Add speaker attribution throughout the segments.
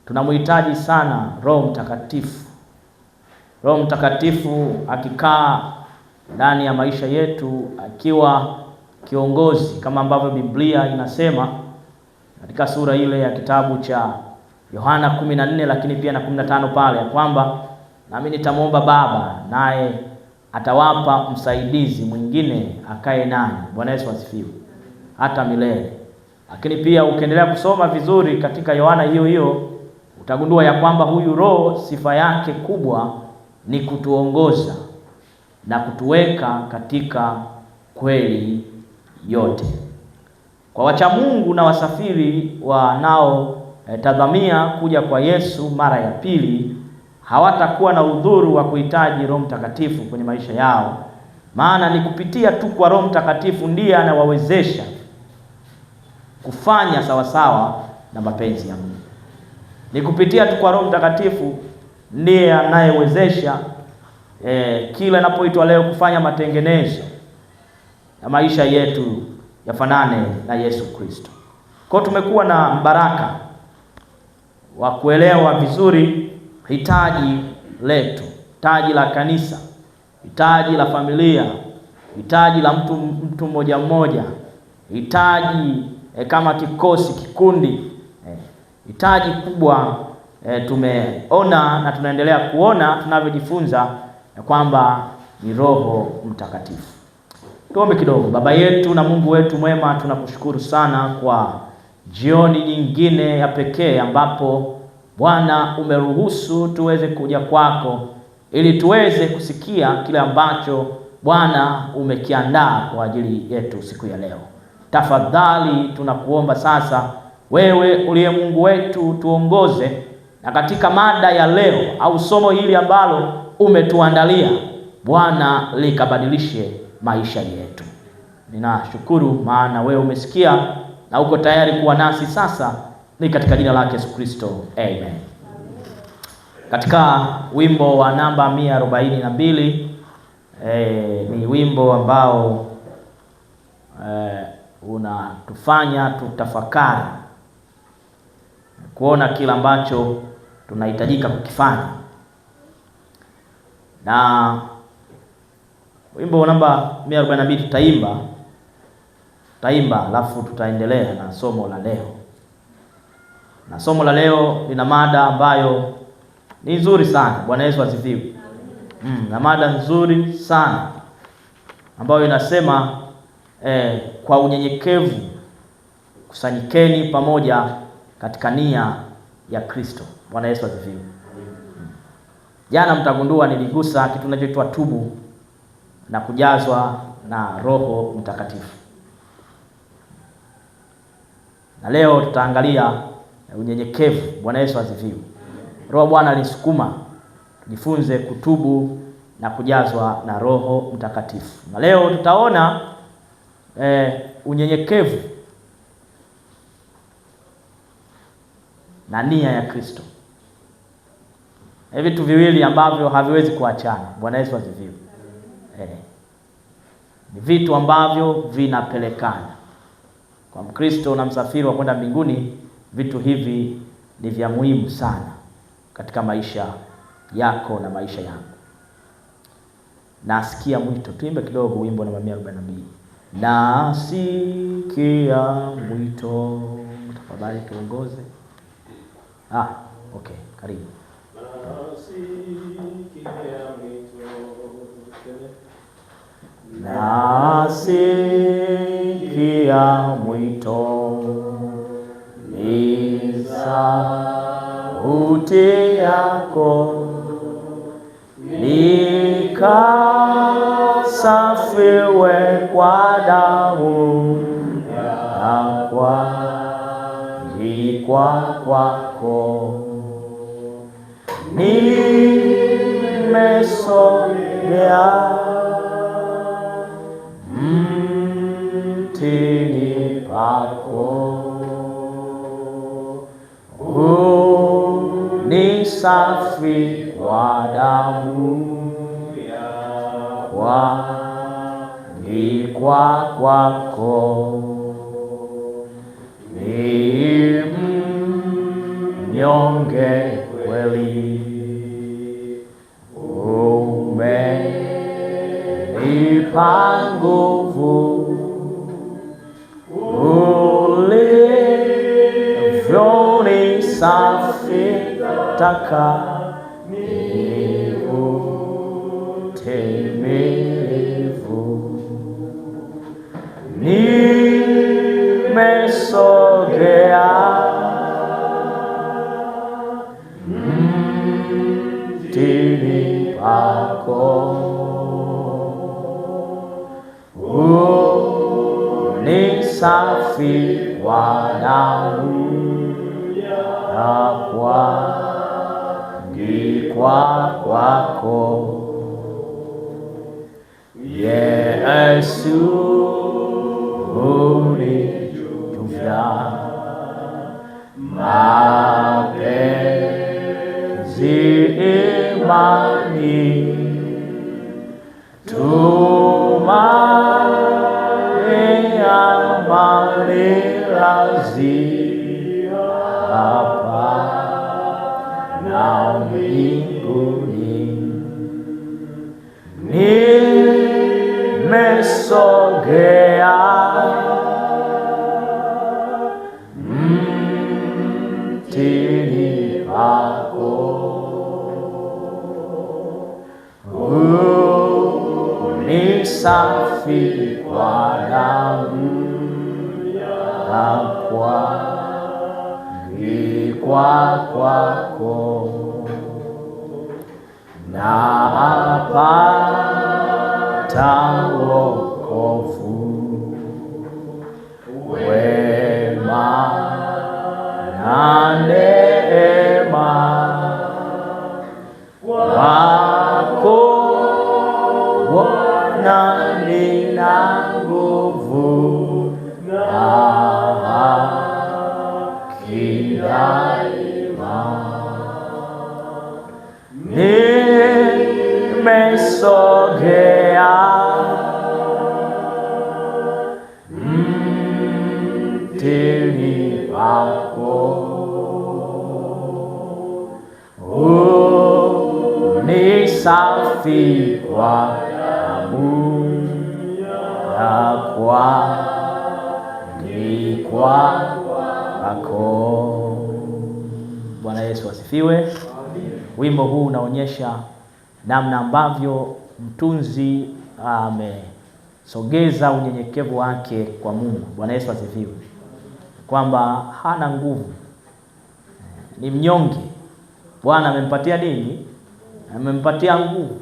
Speaker 1: tunamhitaji sana Roho Mtakatifu. Roho Mtakatifu akikaa ndani ya maisha yetu, akiwa kiongozi, kama ambavyo Biblia inasema katika sura ile ya kitabu cha Yohana 14 lakini pia na 15 pale, ya kwamba nami nitamwomba Baba naye atawapa msaidizi mwingine akae nanyi. Bwana Yesu asifiwe, hata milele. Lakini pia ukiendelea kusoma vizuri katika Yohana hiyo utagundua ya kwamba huyu Roho sifa yake kubwa ni kutuongoza na kutuweka katika kweli yote. Kwa wacha Mungu na wasafiri wanaotazamia kuja kwa Yesu mara ya pili, hawatakuwa na udhuru wa kuhitaji Roho Mtakatifu kwenye maisha yao, maana ni kupitia tu kwa Roho Mtakatifu ndiye anawawezesha kufanya sawasawa na mapenzi ya Mungu. Ni kupitia tu kwa Roho Mtakatifu ndiye anayewezesha kila inapoitwa leo kufanya matengenezo ya maisha yetu yafanane na Yesu Kristo. Kwa tumekuwa na mbaraka wa kuelewa vizuri hitaji letu, hitaji la kanisa, hitaji la familia, hitaji la mtu mmoja mmoja, hitaji kama kikosi, kikundi, hitaji kubwa. Tumeona na tunaendelea kuona tunavyojifunza kwamba ni Roho Mtakatifu. Tuombe kidogo. Baba yetu na Mungu wetu mwema, tunakushukuru sana kwa jioni nyingine ya pekee ambapo Bwana umeruhusu tuweze kuja kwako ili tuweze kusikia kile ambacho Bwana umekiandaa kwa ajili yetu siku ya leo. Tafadhali tunakuomba sasa, wewe uliye Mungu wetu, tuongoze na katika mada ya leo au somo hili ambalo umetuandalia Bwana, likabadilishe maisha yetu. Ninashukuru maana wewe umesikia na uko tayari kuwa nasi sasa, ni katika jina lake Yesu Kristo, amen. Katika wimbo wa namba 142 ni wimbo ambao unatufanya tutafakari kuona kila ambacho tunahitajika kukifanya. Na wimbo wa namba 142 tutaimba alafu tutaendelea na somo la leo. Na somo la leo lina mada ambayo ni nzuri sana. Bwana Yesu asifiwe. Na mada nzuri sana ambayo inasema kwa unyenyekevu kusanyikeni pamoja katika nia ya Kristo. Bwana Yesu asifiwe. Jana mtagundua niligusa kitu kinachoitwa tubu na kujazwa na Roho Mtakatifu. Na leo tutaangalia unyenyekevu. Bwana Yesu asifiwe. Roho Bwana alisukuma tujifunze kutubu na kujazwa na Roho Mtakatifu. Na leo tutaona unyenyekevu na nia ya Kristo. Vitu viwili ambavyo haviwezi kuachana. Bwana Yesu asifiwe. Ni vitu ambavyo vinapelekana. Kwa Mkristo na msafiri wa kwenda mbinguni, vitu hivi ni vya muhimu sana katika maisha yako na maisha yangu. Nasikia mwito. Tuimbe kidogo wimbo namba 142. Nasikia mwito. Tafadhali tuongoze. Okay, karibu. Nasikia mwito, ni sauti yako, nikasafiwe kwa damu ya kuangikwa kwako. Nimesogea mtini pako, unisafi kwa damu ya kuangikwa kwako. mnyonge kweli, umenipa nguvu, ulivyonisafi ni utimilifu. Nimesogea mtini pako, unisafi kwa damu ya kuangikwa kwako, Yesu. Unijuvya mapenzi, imani, tumaini, amani, razi hapa na mbinguni. Nimesogea mtini pako, unisafi kwa damu ya kuangikwa kwako, napata wokovu, wema na neema wako, Bwana, nina nguvu na haki daima. Nimesogea mtini pako, unisafi kwa damu ya kuangikwa kwako. Bwana Yesu asifiwe. Wimbo huu unaonyesha namna ambavyo mtunzi amesogeza unyenyekevu wake kwa Mungu. Bwana Yesu asifiwe. Kwamba hana nguvu, ni mnyonge. Bwana amempatia nini? Amempatia nguvu.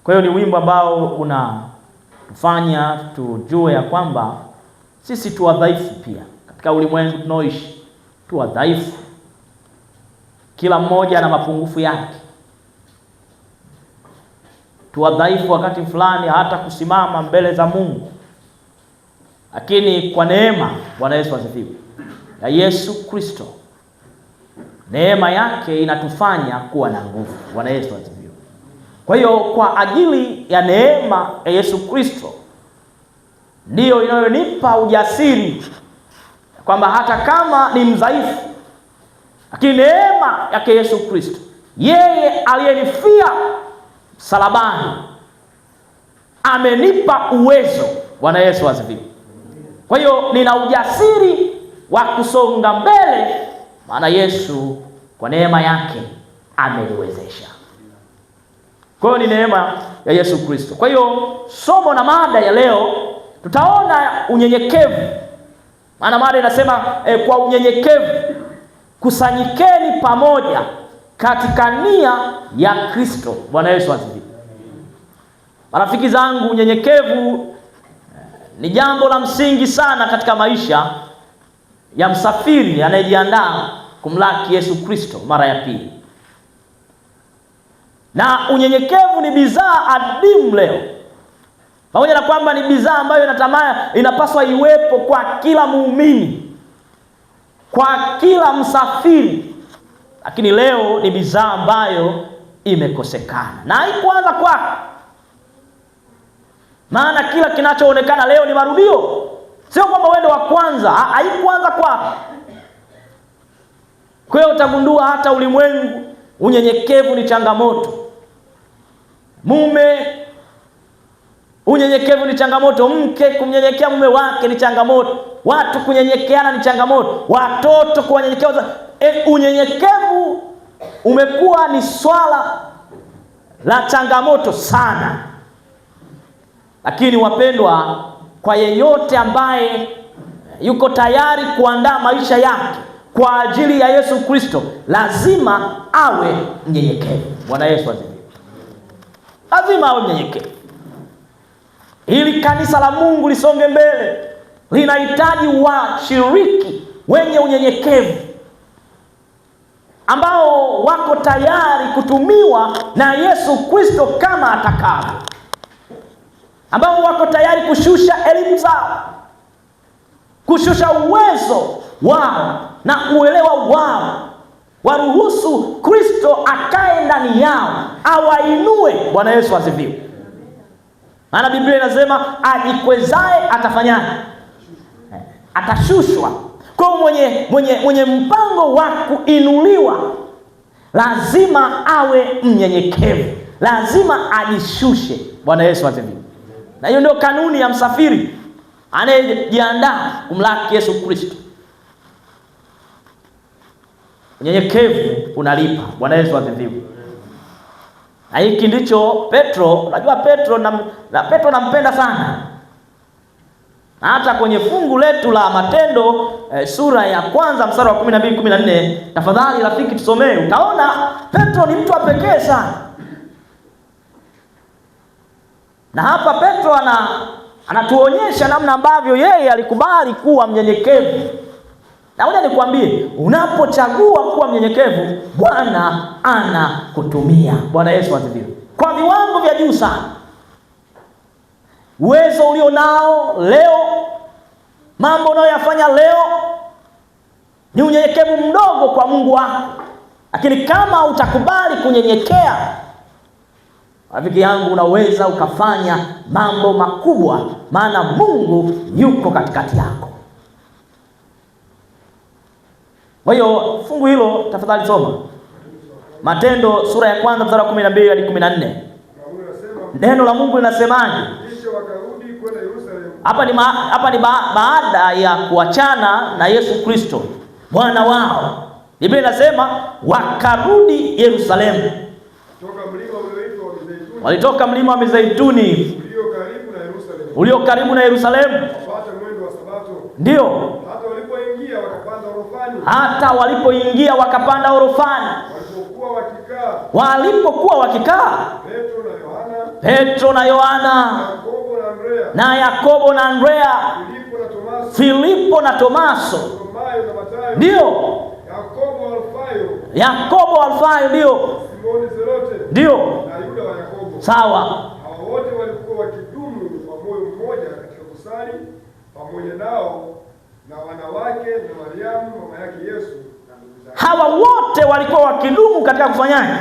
Speaker 1: Kwa hiyo ni wimbo ambao unatufanya tujue ya kwamba sisi tu wadhaifu pia. Katika ulimwengu tunaoishi tu wadhaifu. Kila mmoja na mapungufu yake. Tu wadhaifu wakati fulani hata kusimama mbele za Mungu. Lakini kwa neema, Bwana Yesu asifiwe, ya Yesu Kristo, neema yake inatufanya kuwa na nguvu. Bwana Yesu asifiwe. Kwa hiyo kwa ajili ya neema ya Yesu Kristo ndiyo inayonipa ujasiri kwamba hata kama ni mdhaifu, lakini neema yake Yesu Kristo, yeye aliyenifia msalabani, amenipa uwezo. Bwana Yesu asifiwe. Kwa hiyo nina ujasiri wa kusonga mbele, maana Yesu kwa neema yake ameniwezesha. Kwa hiyo ni neema ya Yesu Kristo. Kwa hiyo somo na mada ya leo tutaona unyenyekevu. Maana mada inasema kwa unyenyekevu kusanyikeni pamoja katika nia ya Kristo. Bwana Yesu asifiwe. Marafiki zangu, unyenyekevu ni jambo la msingi sana katika maisha ya msafiri anayejiandaa kumlaki Yesu Kristo mara ya pili. Na unyenyekevu ni bidhaa adimu leo. Pamoja na kwamba ni bidhaa ambayo inapaswa iwepo kwa kila muumini, kwa kila msafiri, lakini leo ni bidhaa ambayo imekosekana. Na haikuanza kwa, maana kila kinachoonekana leo ni marudio. Sio kwamba wewe ndio wa kwanza, haikuanza kwa. Kwa hiyo utagundua hata ulimwengu unyenyekevu ni changamoto. Mume, unyenyekevu ni changamoto. Mke kumnyenyekea mume wake ni changamoto. Watu kunyenyekeana ni changamoto. Watoto kuwanyenyekea. Unyenyekevu umekuwa ni swala la changamoto sana. Lakini wapendwa, kwa yeyote ambaye yuko tayari kuandaa maisha yake kwa ajili ya Yesu Kristo, lazima awe mnyenyekevu. Bwana Yesu asifiwe. Lazima awe mnyenyekevu. Ili kanisa la Mungu lisonge mbele, linahitaji washiriki wenye unyenyekevu, ambao wako tayari kutumiwa na Yesu Kristo kama atakavyo, ambao wako tayari kushusha elimu zao, kushusha uwezo wao na uelewa wao, waruhusu Kristo akae ndani yao, awainue. Bwana Yesu asifiwe. Maana Biblia inasema ajikwezae atafanyaje? Atashushwa. Kwa mwenye mpango wa kuinuliwa lazima awe mnyenyekevu, lazima ajishushe. Bwana Yesu asifiwe. Na hiyo ndio kanuni ya msafiri anayejiandaa kumlaki Yesu Kristo. Unyenyekevu unalipa. Bwana Yesu asifiwe. Na hiki ndicho Petro, unajua Petro nampenda sana. Na hata kwenye fungu letu la Matendo sura ya kwanza mstari wa 12-14, tafadhali rafiki tusomee. Utaona Petro ni mtu wa pekee sana. Na hapa Petro anatuonyesha namna ambavyo yeye alikubali kuwa mnyenyekevu. Na ngoja nikwambie, unapochagua kuwa mnyenyekevu, Bwana anakutumia. Bwana Yesu asifiwe. Kwa viwango vya juu sana. Uwezo ulio nao leo, mambo unayoyafanya leo ni unyenyekevu mdogo kwa Mungu wako. Lakini kama utakubali kunyenyekea, rafiki yangu, unaweza ukafanya mambo makubwa, maana Mungu yuko katikati yako. Kwa hiyo fungu hilo tafadhali soma. Matendo sura ya kwanza mstari wa 12-14. Neno la Mungu linasemaje? Hapa ni baada ya kuachana na Yesu Kristo Bwana wao. Biblia inasema wakarudi Yerusalemu. Walitoka mlima wa Mizeituni ulio karibu na Yerusalemu. Ndio. Hata walipoingia wakapanda orofani. Walipokuwa wakikaa Petro na Yohana na Yakobo na Andrea, Filipo na Tomaso, ndio Yakobo Alfayo, ndio sawa.
Speaker 2: Hao wote walikuwa wakidumu kwa moyo mmoja katika kusali pamoja nao na wanawake na Mariamu mama yake Yesu na ndugu zake.
Speaker 1: Hawa wote walikuwa wakidumu katika kufanyaje?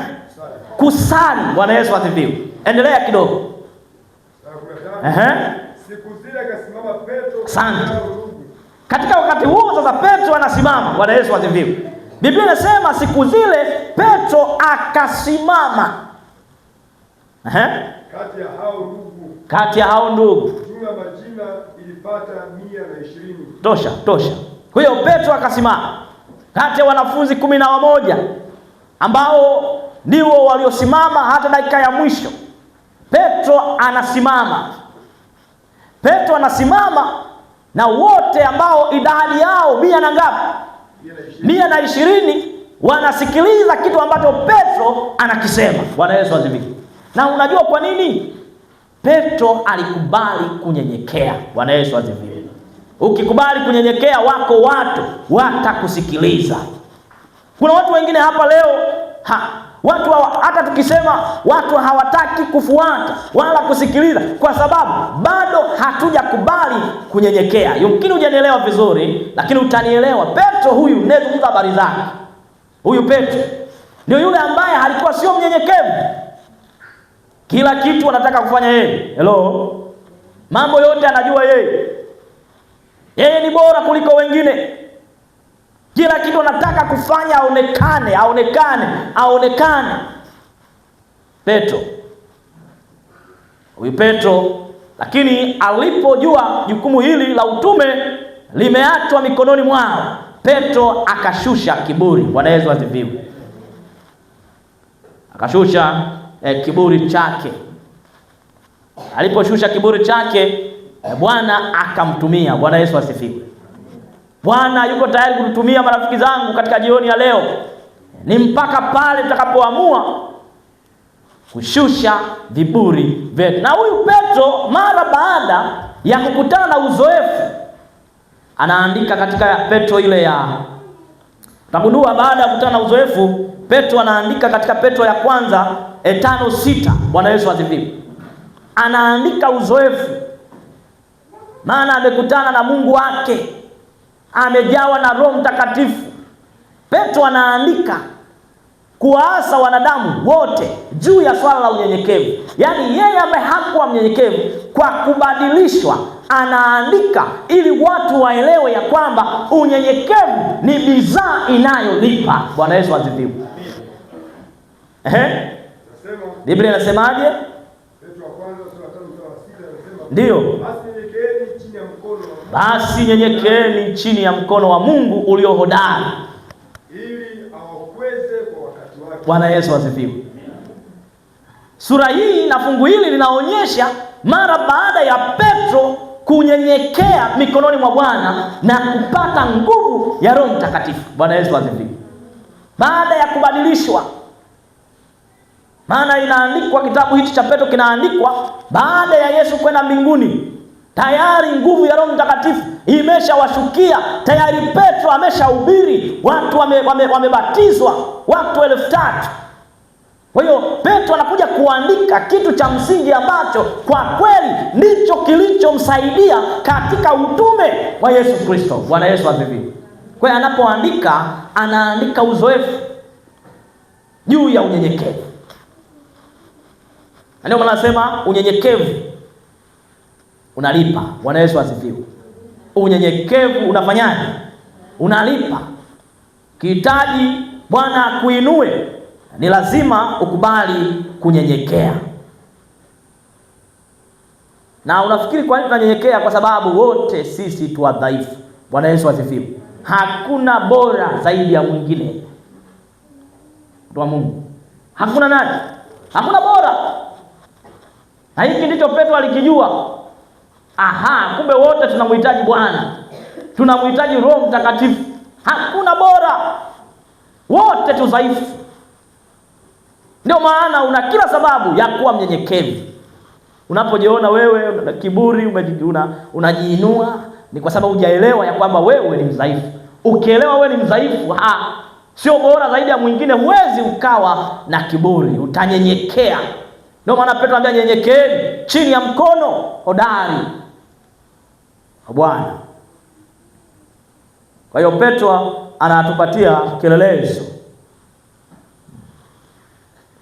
Speaker 1: Kusali. Bwana Yesu asifiwe. Endelea kidogo.
Speaker 2: Siku zile akasimama Petro
Speaker 1: katika wakati huo. Sasa Petro anasimama. Bwana Yesu asifiwe. Biblia inasema siku zile Petro akasimama. Kati ya hao ndugu.
Speaker 2: Jumla majina ilipata 120.
Speaker 1: Tosha. Kwa hiyo Petro akasimama kati ya wanafunzi 11 ambao ndio waliosimama hata dakika ya mwisho. Petro anasimama na wote ambao idadi yao 100 na ngapi? 120 wanasikiliza kitu ambacho Petro anakisema. Bwana Yesu asifiwe. Na unajua kwa nini? Petro alikubali kunyenyekea. Bwana Yesu asifiwe. Ukikubali kunyenyekea, wako watu watakusikiliza. Kuna watu wengine hapa leo watu hata tukisema watu hawataki kufuata wala kusikiliza, kwa sababu bado hatujakubali kunyenyekea. Yumkini hujanielewa vizuri, lakini utanielewa. Petro huyu ninazungumza habari zake. Huyu Petro ndio yule ambaye alikuwa sio mnyenyekevu. Kila kitu anataka kufanya yeye. Hello. Mambo yote anajua yeye. Yeye ni bora kuliko wengine. Kila kitu anataka kufanya aonekane. Huyu Petro, lakini alipojua jukumu hili la utume limeachwa mikononi mwao, Petro akashusha kiburi. Bwana Yesu asifiwe. Akashusha kiburi chake. Aliposhusha kiburi chake, Bwana akamtumia. Bwana Yesu asifiwe. Bwana yuko tayari kututumia, marafiki zangu, katika jioni ya leo. Ni mpaka pale tutakapoamua kushusha viburi vyetu. Na huyu Petro, mara baada ya kukutana na uzoefu, anaandika katika Petro ile ya Tagundua baada ya kukutana na uzoefu, Petro anaandika katika Petro ya kwanza 5:6. Bwana Yesu asifiwe. Anaandika uzoefu, maana amekutana na Mungu wake, amejawa na Roho Mtakatifu. Petro anaandika kuwaasa wanadamu wote juu ya swala la unyenyekevu. Yaani yeye ambaye hakuwa mnyenyekevu, kwa kubadilishwa anaandika ili watu waelewe ya kwamba unyenyekevu ni bidhaa inayolipa. Bwana Yesu asifiwe. Biblia inasemaje?
Speaker 2: Petro wa kwanza sura 5:6 inasema,
Speaker 1: ndio, basi nyenyekeeni chini ya mkono wa Mungu ulio hodari,
Speaker 2: ili awakweze kwa wakati wake.
Speaker 1: Bwana Yesu asifiwe. Sura hii na fungu hili linaonyesha mara baada ya Petro kunyenyekea mikononi mwa Bwana na kupata nguvu ya Roho Mtakatifu. Bwana Yesu asifiwe. Baada ya kubadilishwa, maana inaandikwa, kitabu hichi cha Petro kinaandikwa baada ya Yesu kwenda mbinguni. Tayari nguvu ya Roho Mtakatifu imeshawashukia. Tayari Petro ameshahubiri, watu wamebatizwa, watu 3,000. Kwa hiyo Petro anakuja kuandika kitu cha msingi ambacho kwa kweli ndicho kilichomsaidia katika utume wa Yesu Kristo. Bwana Yesu asifiwe. Kwa hiyo anapoandika, anaandika uzoefu juu ya unyenyekevu. Ndio maana nasema unyenyekevu unalipa. Bwana Yesu asifiwe. Unyenyekevu unafanyaje? Unalipa. Kihitaji Bwana akuinue, ni lazima ukubali kunyenyekea. Na unafikiri kwa nini tunanyenyekea? Kwa sababu wote sisi tu wadhaifu. Bwana Yesu asifiwe. Hakuna bora zaidi ya mwingine. Kwa Mungu hakuna nani? Hakuna bora. Na hiki ndicho Petro alikijua. Kumbe wote tunamhitaji Bwana, tunamhitaji Roho Mtakatifu. Hakuna bora, wote tu dhaifu. Ndio maana una kila sababu ya kuwa mnyenyekevu. Unapojiona wewe una kiburi, unajiinua, ni kwa sababu hujaelewa ya kwamba wewe ni mdhaifu. Ukielewa wewe ni mdhaifu, sio bora zaidi ya mwingine, huwezi ukawa na kiburi, utanyenyekea. Ndio maana Petro anambia nyenyekeeni chini ya mkono hodari wa Bwana. Kwa hiyo Petro anatupatia kielelezo.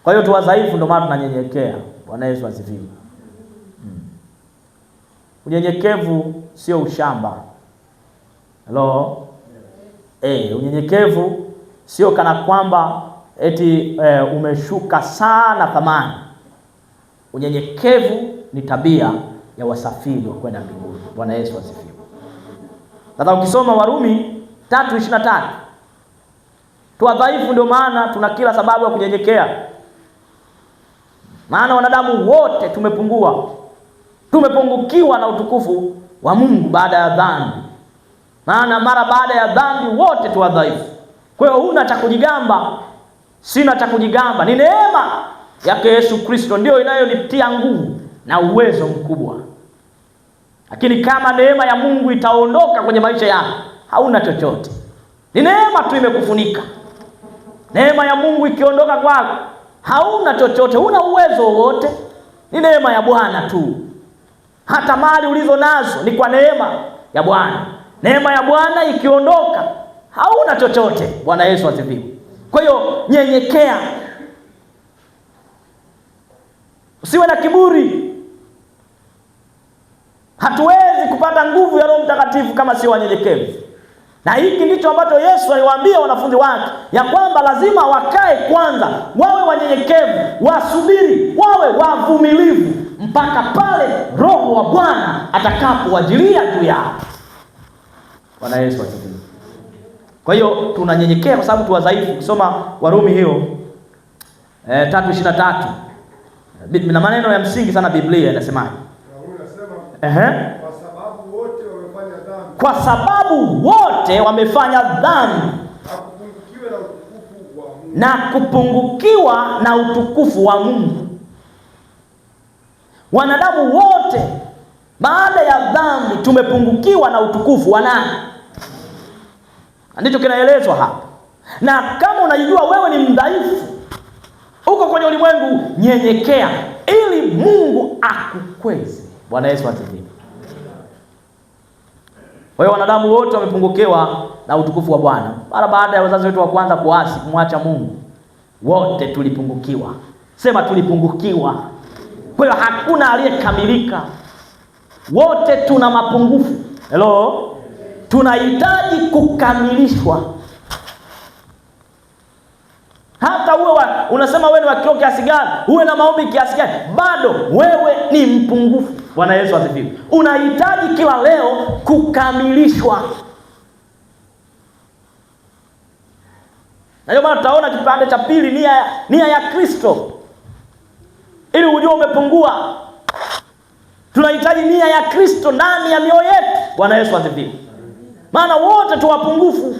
Speaker 1: Kwa hiyo tu wadhaifu, ndio maana tunanyenyekea. Bwana Yesu asifiwe. Unyenyekevu sio ushamba. Hello? Unyenyekevu sio kana kwamba eti umeshuka sana thamani. Unyenyekevu ni tabia ya wasafiri wa kwenda mbinguni. Bwana Yesu asifiwe. Sasa ukisoma Warumi 3:23, tu wadhaifu, ndio maana tuna kila sababu ya kunyenyekea. Maana wanadamu wote tumepungukiwa na utukufu wa Mungu baada ya dhambi. Maana mara baada ya dhambi wote tu wadhaifu. Kwa hiyo huna cha kujigamba, sina cha kujigamba. Ni neema yake Yesu Kristo ndio inayonitia nguvu na uwezo mkubwa. Lakini kama neema ya Mungu itaondoka kwenye maisha yako, hauna chochote. Ni neema tu imekufunika. Neema ya Mungu ikiondoka kwako, hauna chochote, huna uwezo wowote. Ni neema ya Bwana tu. Hata mali ulizo nazo ni kwa neema ya Bwana. Neema ya Bwana ikiondoka, hauna chochote. Bwana Yesu asifiwe. Kwa hiyo nyenyekea. Usiwe na kiburi. Hatuwezi kupata nguvu ya Roho Mtakatifu kama sio wanyenyekevu. Na hiki ndicho ambacho Yesu aliwaambia wanafunzi wake, ya kwamba lazima wakae kwanza, wawe wanyenyekevu, wasubiri, wawe wavumilivu mpaka pale Roho wa Bwana atakapowajilia juu yao. Bwana Yesu asifiwe. Kwa hiyo tunanyenyekea kwa sababu tu wadhaifu. Kusoma Warumi hiyo 3:23. Na maneno ya msingi sana Biblia inasemaje? Kwa sababu wote wamefanya dhambi na kupungukiwa na utukufu wa Mungu. Wanadamu wote baada ya dhambi tumepungukiwa na utukufu wa nani? Ndicho kinaelezwa hapa. Na kama unajua wewe ni mdhaifu, uko kwenye ulimwengu, nyenyekea ili Mungu akukweze. Bwana Yesu asifiwe. Kwa hiyo wanadamu wote wamepungukiwa na utukufu wa Bwana. Mara baada ya wazazi wetu wa kwanza kuasi, kumwacha Mungu, wote tulipungukiwa. Sema tulipungukiwa. Kwa hiyo hakuna aliyekamilika. Wote tuna mapungufu. Hello? Tunahitaji kukamilishwa. Hata uwe unasema wewe ni wa kiroho kiasi gani, uwe na maombi kiasi gani, bado wewe ni mpungufu. Bwana Yesu asifiwe. Unahitaji kila leo kukamilishwa. Na ndio maana tutaona kipande cha pili, nia ya Kristo. Ili ujue umepungua, tunahitaji nia ya Kristo ndani ya mioyo yetu. Bwana Yesu asifiwe. Maana wote tu wapungufu.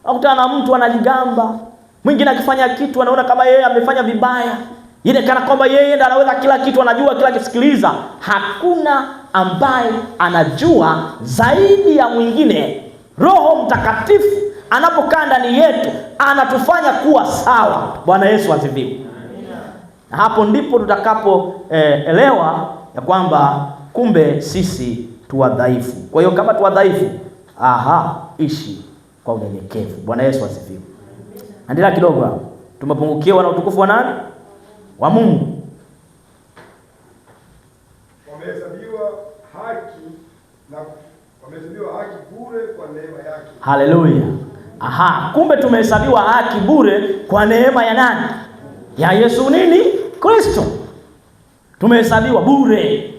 Speaker 1: Unakutana na mtu anajigamba, mwingine akifanya kitu anaona kama yeye amefanya vibaya, yeye kana kwamba yeye ndiye anaweza kila kitu, anajua kila kitu. Sikiliza, hakuna ambaye anajua zaidi ya mwingine. Roho Mtakatifu anapokaa ndani yetu anatufanya kuwa sawa. Bwana Yesu asifiwe. Na hapo ndipo tutakapoelewa ya kwamba kumbe sisi tu wadhaifu. Kwa hiyo kama tu wadhaifu, ishi kwa unyenyekevu. Bwana Yesu asifiwe. Endelea kidogo hapo. Tumepungukiwa na utukufu wa nani? Wa Mungu.
Speaker 2: Wamehesabiwa haki bure kwa neema yake.
Speaker 1: Haleluya. Kumbe tumehesabiwa haki bure kwa neema ya nani? Ya Yesu nini? Kristo. Tumehesabiwa bure.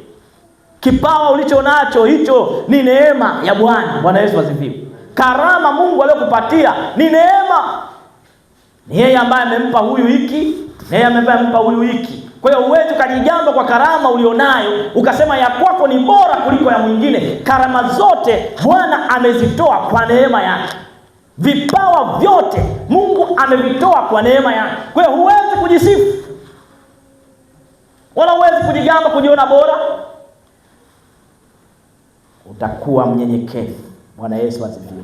Speaker 1: Kipawa ulicho nacho hicho ni neema ya Bwana. Bwana Yesu asifiwe. Karama Mungu aliyokupatia ni neema. Ni yeye ambaye amempa huyu hiki, na yeye amempa huyu hiki. Kwa hiyo huwezi ukajigamba kwa karama ulionayo ukasema ya kwako ni bora kuliko ya mwingine. Karama zote Bwana amezitoa kwa neema yake. Vipawa vyote Mungu amevitoa kwa neema yake. Kwa hiyo huwezi kujisifu, wala huwezi kujigamba, kujiona bora. Utakuwa mnyenyekevu. Bwana Yesu asifiwe.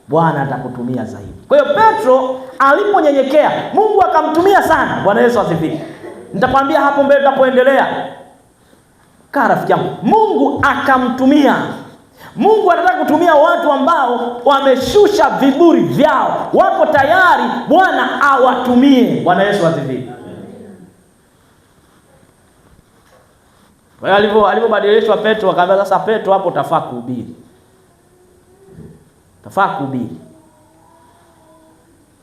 Speaker 1: Bwana atakutumia zaidi. Kwa hiyo Petro aliponyenyekea, Mungu akamtumia sana. Bwana Yesu asifiwe. Nitakwambia hapo mbele tunapoendelea. Rafiki yangu, Mungu akamtumia. Mungu anataka kutumia watu ambao wameshusha viburi vyao, wako tayari Bwana awatumie. Bwana Yesu asifiwe. Kwa hiyo alipobadilishwa Petro, akaambia sasa Petro, hapo utafaa kuhubiri. Utafaa kuhubiri.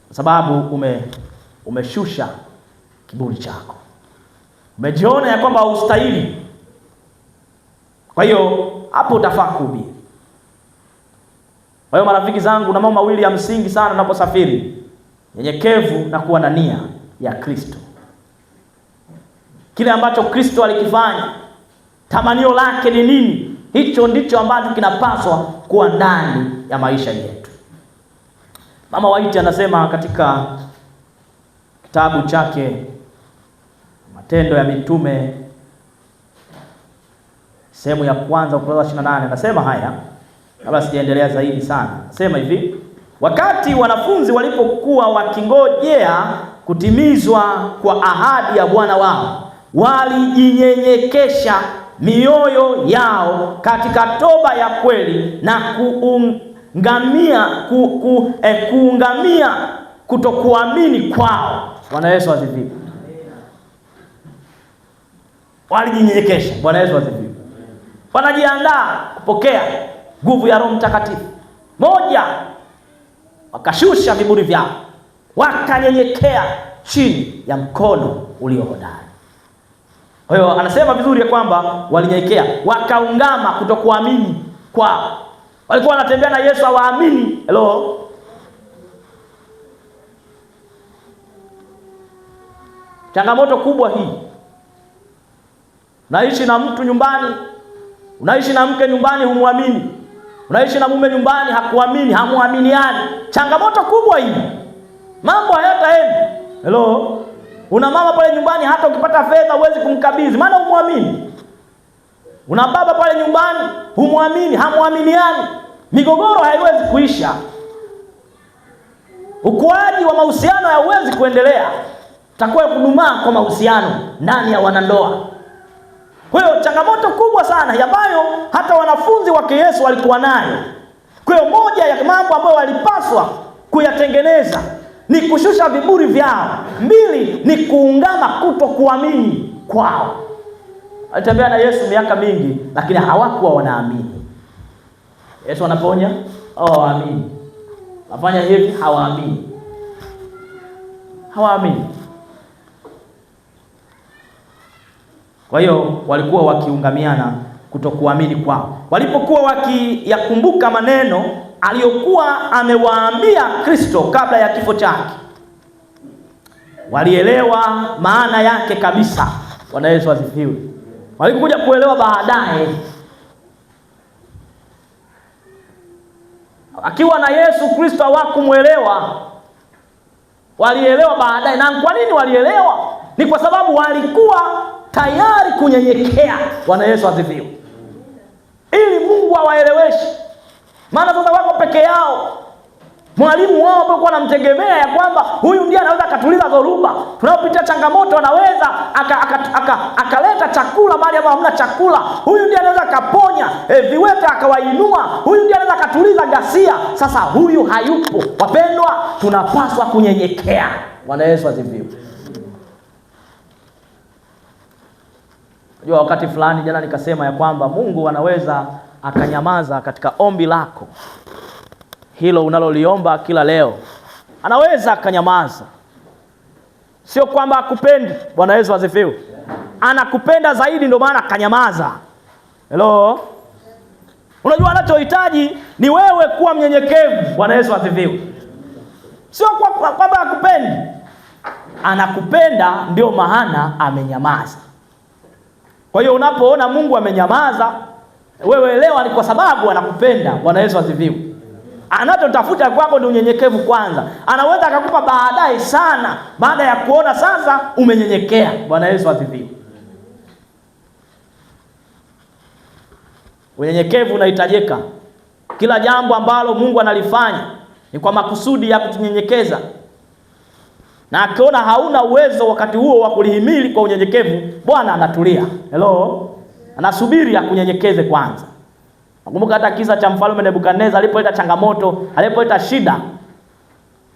Speaker 1: Kwa sababu umeshusha kiburi chako. Umejiona ya kwamba hustahili. Kwa hiyo hapo utafaa kuhubiri. Kwa hiyo marafiki zangu, na mambo mawili ya msingi sana unaposafiri: nyenyekevu na kuwa na nia ya Kristo. Kile ambacho Kristo alikifanya, tamanio lake ni nini? Hicho ndicho ambacho kinapaswa kuwa ndani ya maisha yetu. Mama White anasema katika kitabu chake Matendo ya Mitume sehemu ya kwanza ukurasa 28, anasema haya, kabla sijaendelea zaidi sana. Anasema hivi: wakati wanafunzi walipokuwa wakingojea kutimizwa kwa ahadi ya Bwana wao, walijinyenyekesha mioyo yao katika toba ya kweli na kuungamia kutokuamini kwao. Bwana Yesu asifiwe. Walijinyenyekesha. Bwana Yesu asifiwe. Wanajiandaa kupokea nguvu ya Roho Mtakatifu. Moja, wakashusha viburi vyao, wakanyenyekea chini ya mkono ulio hodari. Kwa hiyo anasema vizuri ya kwamba walinyenyekea, wakaungama kutokuamini kwao. Walikuwa wanatembea na Yesu, hawaamini. Hello. Changamoto kubwa hii. Unaishi na mtu nyumbani, unaishi na mke nyumbani, humwamini. Unaishi na mume nyumbani, hakuamini, hamuaminiani. Changamoto kubwa hii. Mambo hayataenda. Hello. Una mama pale nyumbani, hata ukipata fedha huwezi kumkabidhi, maana humwamini. Una baba pale nyumbani, humwamini, hamuaminiani. Migogoro haiwezi kuisha. Ukuaji wa mahusiano hauwezi kuendelea. Utakuwa kudumaa kwa mahusiano ndani ya wanandoa. Kwa hiyo changamoto kubwa sana ambayo hata wanafunzi wake Yesu walikuwa nayo. Kwa hiyo moja ya mambo ambayo walipaswa kuyatengeneza ni kushusha viburi vyao. Mbili ni kuungama kutokuamini kwao. Walitembea na Yesu miaka mingi, lakini hawakuwa wanaamini. Yesu anaponya, hawaamini. Afanya hivi, hawaamini. Hawaamini. Kwa hiyo walikuwa wakiungamiana kutokuamini kwao. Walipokuwa wakiyakumbuka maneno aliyokuwa amewaambia Kristo kabla ya kifo chake, walielewa maana yake kabisa. Bwana Yesu asifiwe. Walikuja kuelewa baadaye. Akiwa na Yesu Kristo hawakumuelewa, walielewa baadaye. Na kwa nini walielewa? Ni kwa sababu walikuwa tayari kunyenyekea. Bwana Yesu asifiwe. Ili Mungu awaeleweshe. Maana sasa wako peke yao. Mwalimu wao alikuwa anamtegemea ya kwamba huyu ndiye anaweza akatuliza dhoruba. Tunapopitia changamoto anaweza akaleta chakula mahali ambapo hamna chakula. Huyu ndiye anaweza akaponya viwete akawainua. Huyu ndiye anaweza akatuliza ghasia. Sasa huyu hayupo. Wapendwa, tunapaswa kunyenyekea. Bwana Yesu asifiwe. Unajua wakati fulani jana nikasema ya kwamba Mungu anaweza akanyamaza katika ombi lako. Hilo unaloliomba kila leo. Anaweza akanyamaza. Sio kwamba akupendi. Bwana Yesu asifiwe. Anakupenda zaidi, ndio maana akanyamaza. Hello. Unajua anachohitaji ni wewe kuwa mnyenyekevu. Bwana Yesu asifiwe. Sio kwamba akupendi. Anakupenda, ndio maana amenyamaza. Kwa hiyo unapoona Mungu amenyamaza, wewe elewa ni kwa sababu anakupenda. Bwana Yesu asifiwe. Anachotafuta kwako ni unyenyekevu kwanza. Anaweza akakupa baadaye sana, baada ya kuona sasa umenyenyekea. Bwana Yesu asifiwe. Unyenyekevu unahitajika. Kila jambo ambalo Mungu analifanya ni kwa makusudi ya kutunyenyekeza. Na akiona hauna uwezo wakati huo wa kulihimili kwa unyenyekevu, Bwana anatulia. Hello. Anasubiri akunyenyekeze kwanza. Nakumbuka hata kisa cha mfalme Nebukadneza alipoleta changamoto, alipoleta shida.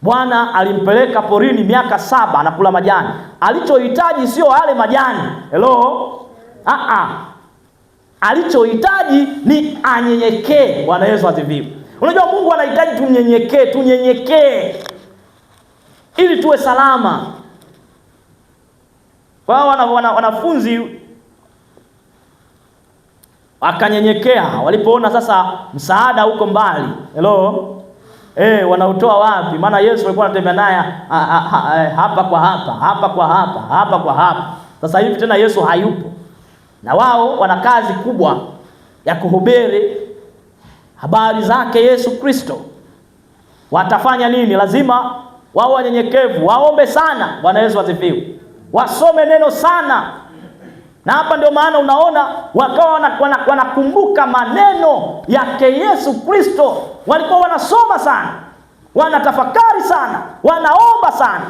Speaker 1: Bwana alimpeleka porini miaka 7 anakula majani. Alichohitaji sio yale majani. Hello. Alichohitaji ni anyenyekee. Bwana Yesu asifiwe. Unajua Mungu anahitaji tunyenyekee ili tuwe salama. Kwa wanafunzi wakanyenyekea walipoona sasa msaada huko mbali. Hello. Wanautoa wapi? Maana Yesu alikuwa anatembea naye hapa kwa hapa, hapa kwa hapa, hapa kwa hapa. Sasa hivi tena Yesu hayupo. Na wao wana kazi kubwa ya kuhubiri habari zake Yesu Kristo. Watafanya nini? Lazima wao wanyenyekevu, waombe sana. Bwana Yesu asifiwe. Wasome neno sana. Na hapa ndio maana unaona wakawa wanakumbuka maneno yake Yesu Kristo. Walikuwa wanasoma sana, wanatafakari sana, wanaomba sana.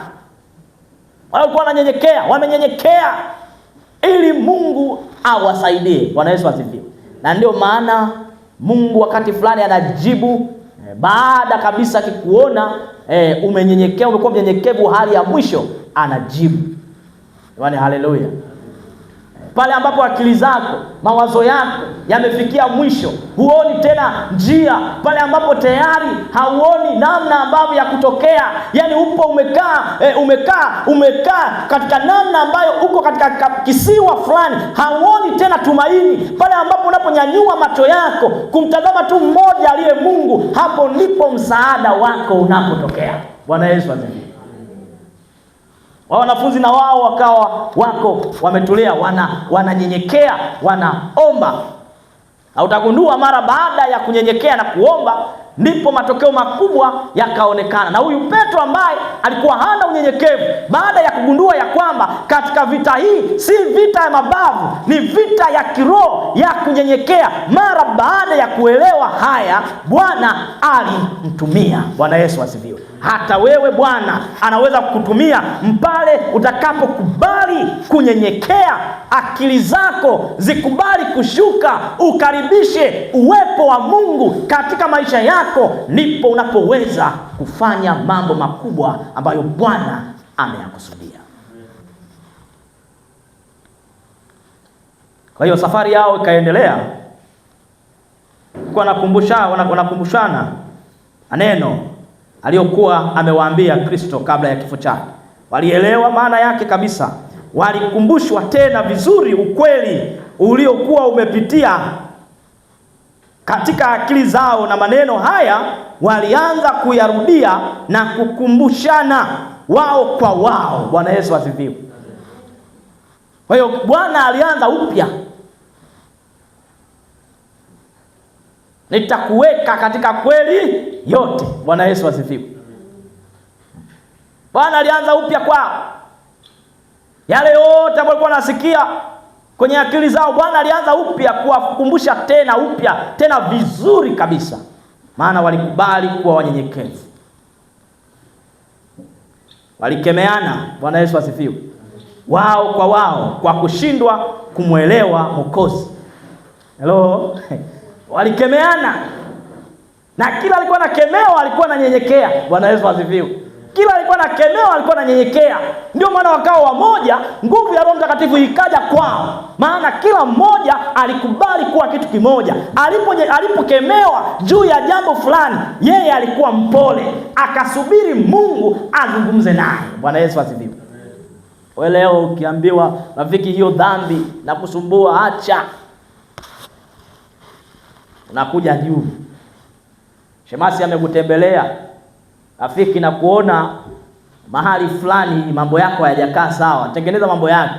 Speaker 1: Walikuwa wananyenyekea, wamenyenyekea ili Mungu awasaidie. Bwana Yesu asifiwe. Na ndio maana Mungu wakati fulani anajibu baada kabisa akikuona umenyenyekea, umekuwa mnyenyekevu hali ya mwisho, anajibu. Bwana haleluya. pale ambapo akili zako, mawazo yako yamefikia mwisho, huoni tena njia, pale ambapo tayari hauoni namna ambavyo ya kutokea, yani upo umekaa katika namna ambayo uko katika kisiwa fulani, hauoni tena tumaini, pale ambapo unaponyanyua macho yako kumtazama tu mmoja aliye Mungu, hapo ndipo msaada wako unapotokea. Bwana Yesu asifiwe. Wanafunzi na wao wakawa wako wametulia, wananyenyekea, wanaomba. Na utagundua mara baada ya kunyenyekea na kuomba ndipo matokeo makubwa yakaonekana. Na huyu Petro ambaye alikuwa hana unyenyekevu, baada ya kugundua ya kwamba katika vita hii si vita ya mabavu, ni vita ya kiroho ya kunyenyekea, mara baada ya kuelewa haya, Bwana alimtumia. Bwana Yesu asifiwe. Hata wewe Bwana anaweza kukutumia mpale utakapokubali kunyenyekea, akili zako zikubali kushuka, ukaribishe uwepo wa Mungu katika maisha yako, ndipo unapoweza kufanya mambo makubwa ambayo Bwana ameyakusudia. Kwa hiyo safari yao ikaendelea, wanakumbushana neno aliyokuwa amewaambia Kristo kabla ya kifo chake. Walielewa maana yake kabisa. Walikumbushwa tena vizuri ukweli uliokuwa umepitia katika akili zao, na maneno haya walianza kuyarudia na kukumbushana wao kwa wao. Bwana Yesu asifiwe. Kwa hiyo Bwana alianza upya. Nitakuweka katika kweli yote. Bwana Yesu asifiwe. Bwana alianza upya kwao. Yale yote ambayo walikuwa wanasikia kwenye akili zao, Bwana alianza upya kuwakumbusha tena upya, tena vizuri kabisa. Maana walikubali kuwa wanyenyekevu. Walikemeana. Bwana Yesu asifiwe. Wao kwa wao, kwa kushindwa kumwelewa Mwokozi. Hello. Walikemeana. Na kila alikuwa anakemewa alikuwa ananyenyekea. Bwana Yesu asifiwe. Kila alikuwa anakemewa alikuwa ananyenyekea. Ndio maana wakawa wamoja, nguvu ya Roho Mtakatifu ikaja kwao. Maana kila mmoja alikubali kuwa kitu kimoja. Alipokemewa juu ya jambo fulani, yeye alikuwa mpole, akasubiri Mungu azungumze naye. Bwana Yesu asifiwe. Wewe leo ukiambiwa rafiki, hiyo dhambi na kusumbua, acha, unakuja juu. Shemasi amekutembelea rafiki na kuona mahali fulani mambo yako hayajakaa sawa, tengeneza mambo yako.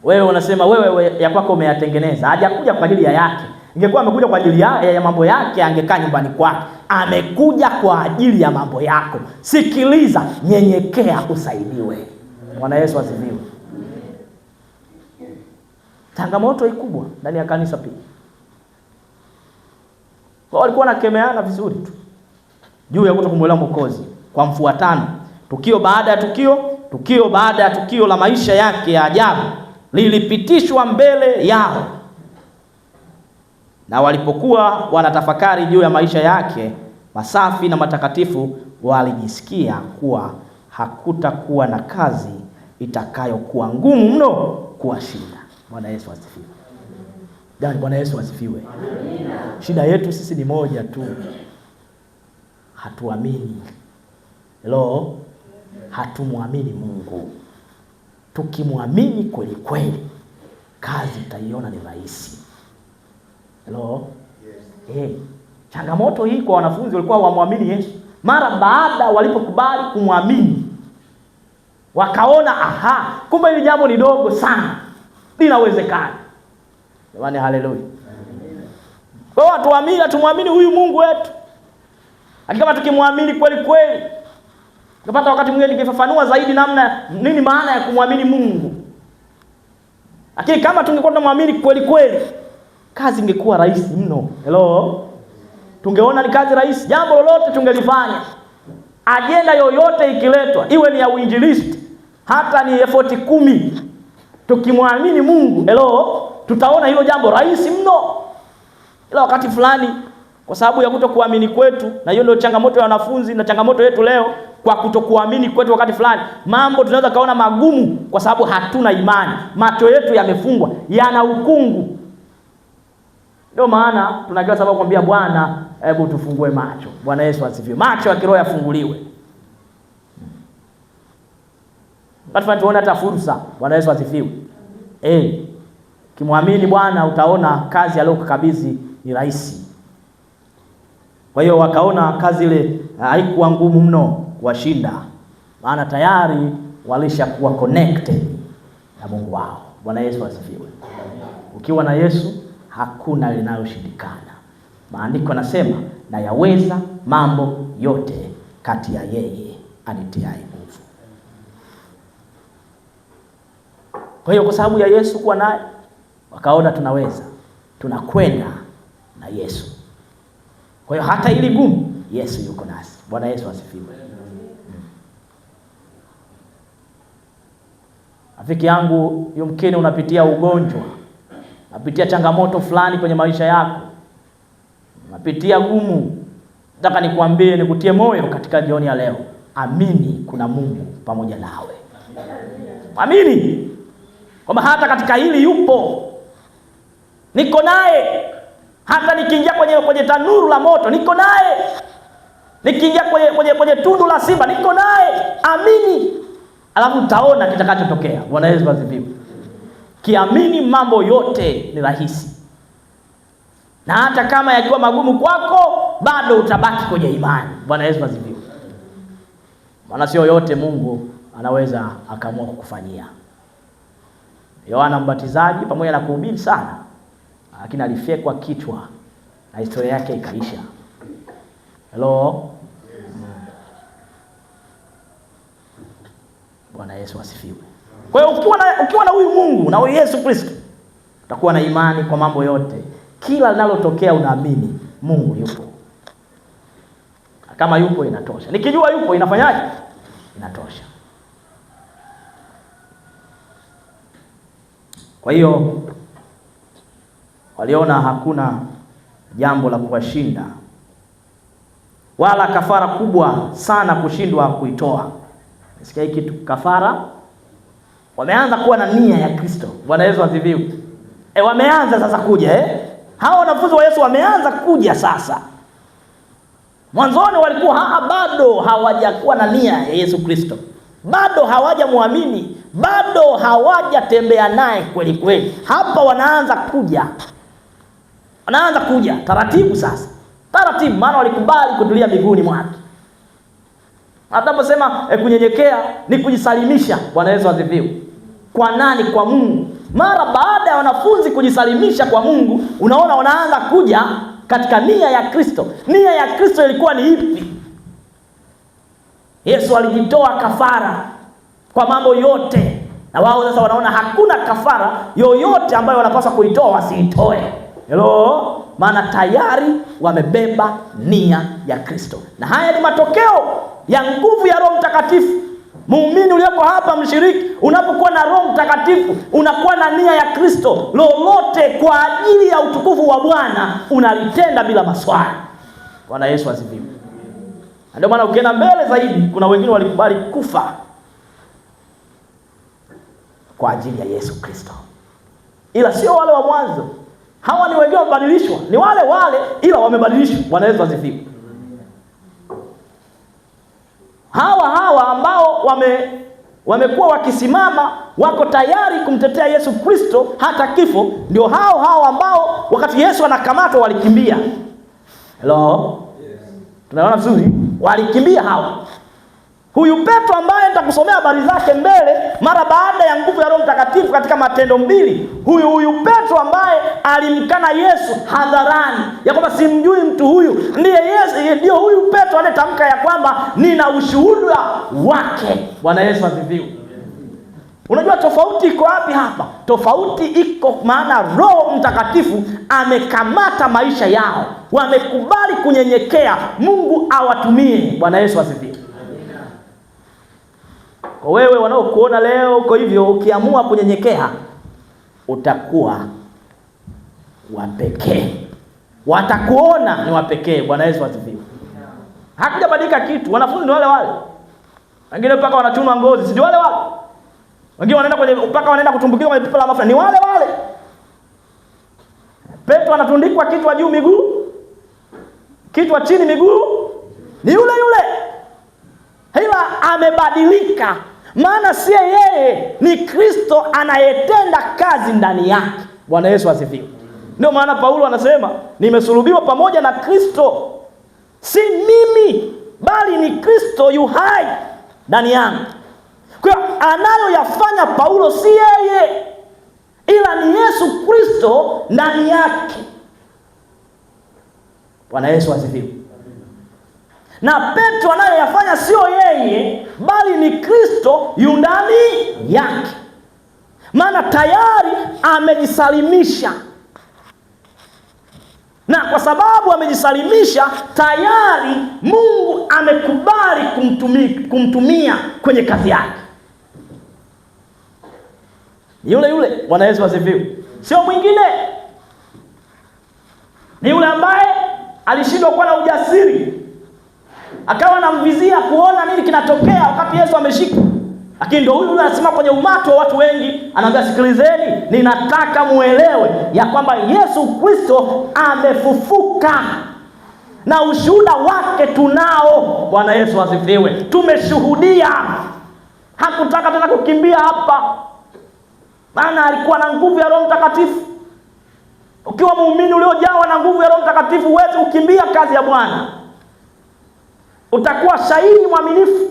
Speaker 1: Wewe unasema wewe ya kwako umeyatengeneza. Hajakuja kwa ajili ya yake. Ingekuwa amekuja kwa ajili ya mambo yake, angekaa nyumbani kwake. Amekuja kwa ajili ya mambo yako. Sikiliza, nyenyekea, usaidiwe. Bwana Yesu asifiwe. Changamoto ikubwa ndani ya kanisa pia. Wao walikuwa wanakemeana vizuri tu juu ya kutokumuelewa Mwokozi kwa mfuatano. Tukio baada ya tukio baada ya tukio la maisha yake ya ajabu lilipitishwa mbele yao. Na walipokuwa wanatafakari juu ya maisha yake masafi na matakatifu, walijisikia kuwa hakutakuwa na kazi itakayokuwa ngumu mno kuwashinda. Bwana Yesu asifiwe. Jamani, Bwana Yesu asifiwe. Amina. Shida yetu sisi ni moja tu. Hatuamini. Hello? Hatumwamini Mungu. Tukimwamini kweli kweli, kazi utaiona ni rahisi. Hello? Yes. Changamoto hii kwa wanafunzi walikuwa wamwamini Yesu. Mara baada walipokubali kumwamini, wakaona kumbe hili jambo ni dogo sana, linawezekana. Jamani, haleluya. Kwa hiyo tuamini, tumwamini huyu Mungu wetu. Kama tukimwamini kweli kweli, tunapata wakati mwingine ningefafanua zaidi namna nini maana ya kumwamini Mungu. Lakini kama tungekuwa tunamwamini kweli kweli, kazi ingekuwa rahisi mno. Hello? Tungeona ni kazi rahisi, jambo lolote tungelifanya. Ajenda yoyote ikiletwa, iwe ni ya uinjilisti, hata ni effort 10, tukimwamini Mungu, hello, tutaona hilo jambo rahisi mno. Ila wakati fulani, kwa sababu ya kutokuamini kwetu, na hiyo ndio changamoto ya wanafunzi na changamoto yetu leo, kwa kutokuamini kwetu wakati fulani. Mambo tunaweza kaona magumu kwa sababu hatuna imani. Macho yetu yamefungwa, yana ukungu. Ndio maana tunakiwa sababu kumwambia Bwana, hebu tufungue macho. Bwana Yesu asifiwe. Macho ya kiroho yafunguliwe. Basi tuone hata fursa. Bwana Yesu asifiwe. Kimwamini Bwana utaona kazi aliyokukabidhi ni rahisi. Kwa hiyo wakaona kazi ile haikuwa ngumu mno kuwashinda, maana tayari walishakuwa connected na Mungu wao. Bwana Yesu asifiwe. Ukiwa na Yesu hakuna linaloshindikana. Maandiko yanasema na yaweza mambo yote kati ya yeye anitiaye nguvu. Kwa hiyo kwa sababu ya Yesu kuwa naye, wakaona tunaweza, tunakwenda na Yesu. Kwa hiyo hata ili gumu, Yesu yuko nasi. Bwana Yesu asifiwe. Rafiki yangu, yumkini unapitia ugonjwa, unapitia changamoto fulani kwenye maisha yako, unapitia gumu. Nataka nikwambie, nikutie moyo katika jioni ya leo. Amini kuna Mungu pamoja nawe. Amini kwamba hata katika hili yupo. Niko naye. Hata nikiingia kwenye tanuru la moto, niko naye. Nikiingia kwenye tundu la simba, niko naye. Amini. Alafu utaona kitakachotokea. Bwana Yesu asifiwe. Kiamini mambo yote ni rahisi. Na hata kama yakiwa magumu kwako, bado utabaki kwenye imani. Bwana Yesu asifiwe. Maana sio yote Mungu anaweza akaamua kukufanyia. Yohana Mbatizaji pamoja na kuhubiri sana, lakini alifyekwa kichwa na historia yake ikaisha. Hello. Bwana Yesu asifiwe. Kwa hiyo ukiwa na huyu Mungu na huyu Yesu Kristo, utakuwa na imani kwa mambo yote. Kila linalotokea unaamini Mungu yupo. Kama yupo inatosha. Nikijua yupo inafanyaje? Inatosha. Kwa hiyo waliona hakuna jambo la kuwashinda wala kafara kubwa sana kushindwa kuitoa. Nasikia hiki kitu kafara. Wameanza kuwa na nia ya Kristo. Bwana Yesu asifiwe. Wameanza sasa kuja hao wanafunzi wa Yesu wameanza kuja sasa. Mwanzoni walikuwa bado hawajakuwa na nia ya Yesu Kristo. Bado hawajamwamini, bado hawajatembea naye kweli kweli. Hapa wanaanza kuja. Wanaanza kuja taratibu sasa. Taratibu, maana walikubali kutulia miguuni mwake. Ataposema kunyenyekea ni kujisalimisha. Bwana Yesu asifiwe. Kwa nani? Kwa Mungu. Mara baada ya wanafunzi kujisalimisha kwa Mungu, unaona wanaanza kuja katika nia ya Kristo. Nia ya Kristo ilikuwa ni ipi? Yesu alijitoa kafara kwa mambo yote. Na wao sasa wanaona hakuna kafara yoyote ambayo wanapaswa kuitoa wasiitoe. Hello, maana tayari wamebeba nia ya Kristo. Na haya ni matokeo ya nguvu ya Roho Mtakatifu. Muumini uliyoko hapa, mshiriki, unapokuwa na Roho Mtakatifu, unakuwa na nia ya Kristo. Lolote kwa ajili ya utukufu wa Bwana unalitenda bila maswali. Bwana Yesu asifiwe. Ndio maana ukienda mbele zaidi, kuna wengine walikubali kufa kwa ajili ya Yesu Kristo. Ila sio wale wa mwanzo. Hawa ni wengine wamebadilishwa. Ni wale ila wamebadilishwa. Bwana Yesu asifiwe. Hawa ambao wamekuwa wakisimama, wako tayari kumtetea Yesu Kristo hata kifo, ndio hao ambao wakati Yesu anakamatwa walikimbia. Hello? Yes. Tunaona vizuri? Walikimbia hawa. Huyu Petro ambaye nitakusomea habari zake mbele, mara baada ya nguvu ya Roho Mtakatifu katika Matendo 2, huyu Petro ambaye alimkana Yesu hadharani ya kwamba simjui mtu huyu, ndiye Yesu, ndio huyu Petro anayetamka ya kwamba nina ushuhuda wake. Bwana Yesu asifiwe. Unajua tofauti iko wapi hapa? Tofauti iko maana Roho Mtakatifu amekamata maisha yao. Wamekubali kunyenyekea, Mungu awatumie. Bwana Yesu asifiwe. Kwa wewe wanaokuona leo uko hivyo, ukiamua kunyenyekea, utakuwa wa pekee. Watakuona ni wa pekee. Bwana Yesu asifiwe. Hakujabadilika kitu. Wanafunzi ni wale. Wengine mpaka wanachunwa ngozi, si wale wale. Wengine wanaenda mpaka wanaenda kutumbukizwa kwenye pipa la mafuta, ni wale wale. Petro anatundikwa kichwa juu miguu, kichwa chini miguu, ni yule yule. Ila amebadilika, maana si yeye, ni Kristo anayetenda kazi ndani yake. Bwana Yesu asifiwe. Ndio maana Paulo anasema, nimesulubiwa pamoja na Kristo, si mimi bali ni Kristo yu hai ndani yangu. Kwa hiyo anayoyafanya Paulo si yeye, ila ni Yesu Kristo ndani yake. Bwana Yesu asifiwe. Na Petro anayoyafanya sio yeye, bali ni Kristo yu ndani yake. Maana tayari amejisalimisha. Na kwa sababu amejisalimisha, tayari Mungu amekubali kumtumia kwenye kazi yake. Yule yule. Bwana Yesu asifiwe. Sio mwingine. Ni yule ambaye alishindwa kuwa na ujasiri, akawa anamvizia kuona nini kinatokea wakati Yesu ameshika. Lakini ndio huyu anasimama kwenye umati wa watu wengi, anaambia, sikilizeni, ninataka muelewe ya kwamba Yesu Kristo amefufuka na ushuhuda wake tunao. Bwana Yesu asifiwe. Tumeshuhudia. Hakutaka tena kukimbia hapa, maana alikuwa na nguvu ya Roho Mtakatifu. Ukiwa muumini uliojawa na nguvu ya Roho Mtakatifu, huwezi kukimbia kazi ya Bwana. Utakuwa shahidi mwaminifu